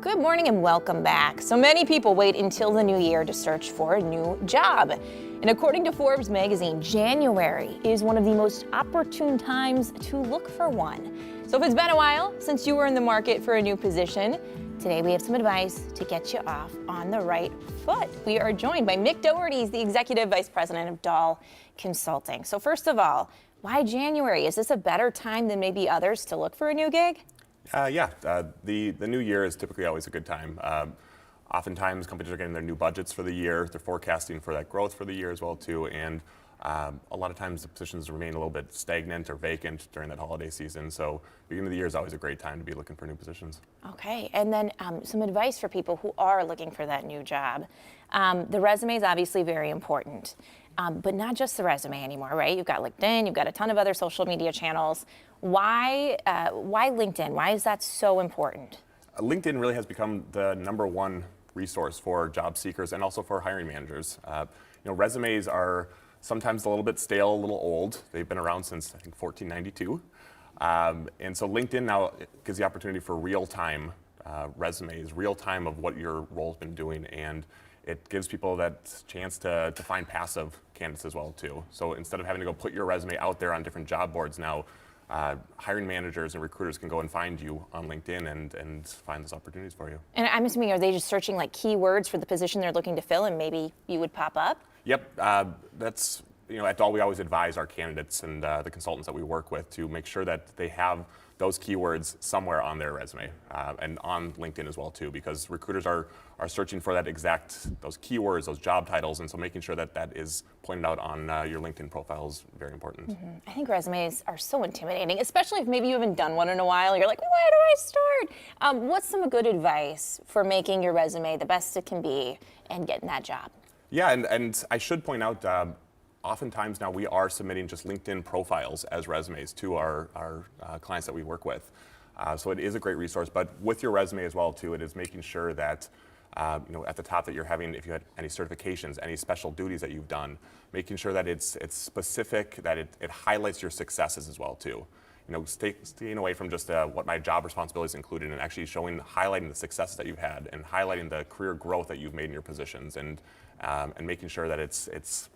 Good morning and welcome back. So many people wait until the new year to search for a new job. And according to Forbes magazine, January is one of the most opportune times to look for one. So if it's been a while since you were in the market for a new position, today we have some advice to get you off on the right foot. We are joined by Mick Doherty, he's the Executive Vice President of Dahl Consulting. So first of all, why January? Is this a better time than maybe others to look for a new gig? The new year is typically always a good time. Oftentimes companies are getting their new budgets for the year. They're forecasting for that growth for the year as well too. And a lot of times the positions remain a little bit stagnant or vacant during that holiday season. So beginning of the year is always a great time to be looking for new positions. Okay, and then some advice for people who are looking for that new job. The resume is obviously very important, but not just the resume anymore, right? You've got LinkedIn, you've got a ton of other social media channels. Why LinkedIn? Why is that so important? LinkedIn really has become the number one resource for job seekers and also for hiring managers. Resumes are sometimes a little bit stale, a little old. They've been around since, I think, 1492. And so LinkedIn now gives the opportunity for real-time resumes, real-time of what your role's been doing, and it gives people that chance to find passive candidates as well too. So instead of having to go put your resume out there on different job boards now, hiring managers and recruiters can go and find you on LinkedIn and find those opportunities for you. And I'm assuming, are they just searching like keywords for the position they're looking to fill and maybe you would pop up? Yep, that's, at Dahl we always advise our candidates and the consultants that we work with to make sure that they have those keywords somewhere on their resume and on LinkedIn as well too, because recruiters are searching for those keywords, those job titles, and so making sure that that is pointed out on your LinkedIn profile is very important. Mm-hmm. I think resumes are so intimidating, especially if maybe you haven't done one in a while. You're like, where do I start? What's some good advice for making your resume the best it can be and getting that job? Yeah, and I should point out, oftentimes now we are submitting just LinkedIn profiles as resumes to our clients that we work with. So it is a great resource, but with your resume as well too, it is making sure that at the top that you're having, if you had any certifications, any special duties that you've done, making sure that it's specific, that it highlights your successes as well too. Staying away from just what my job responsibilities included, and actually highlighting the successes that you've had and highlighting the career growth that you've made in your positions, and making sure that it's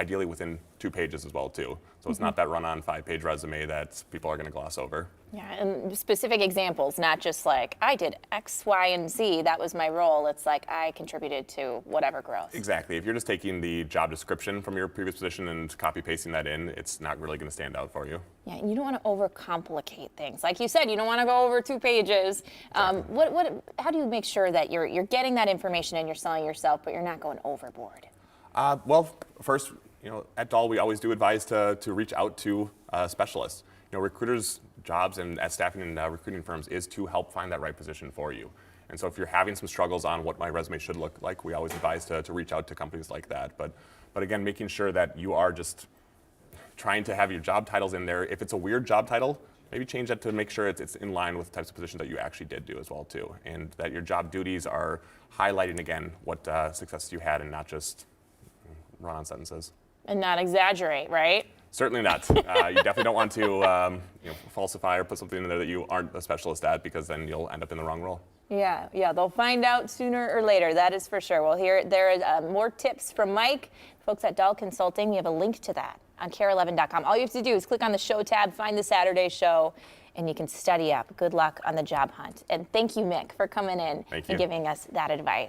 ideally within 2 pages as well too. So it's not that run-on 5-page resume that people are going to gloss over. Yeah, and specific examples, not just like, I did X, Y, and Z, that was my role. It's like, I contributed to whatever growth. Exactly. If you're just taking the job description from your previous position and copy-pasting that in, it's not really going to stand out for you. Yeah, and you don't want to overcomplicate things. Like you said, you don't want to go over 2 pages. Exactly. How do you make sure that you're getting that information and you're selling yourself, but you're not going overboard? Well, first, at Dahl, we always do advise to reach out to specialists. Recruiters' jobs and at staffing and recruiting firms is to help find that right position for you. And so if you're having some struggles on what my resume should look like, we always advise to reach out to companies like that. But again, making sure that you are just trying to have your job titles in there. If it's a weird job title, maybe change that to make sure it's in line with the types of positions that you actually did do as well too. And that your job duties are highlighting, again, what successes you had and not just run-on sentences. And not exaggerate, right? Certainly not. You definitely don't want to falsify or put something in there that you aren't a specialist at, because then you'll end up in the wrong role. Yeah, they'll find out sooner or later, that is for sure. Well, there are more tips from Mike. Folks at Dahl Consulting, we have a link to that on KARE11.com. All you have to do is click on the show tab, find the Saturday show, and you can study up. Good luck on the job hunt. And thank you, Mick, for coming in and giving us that advice.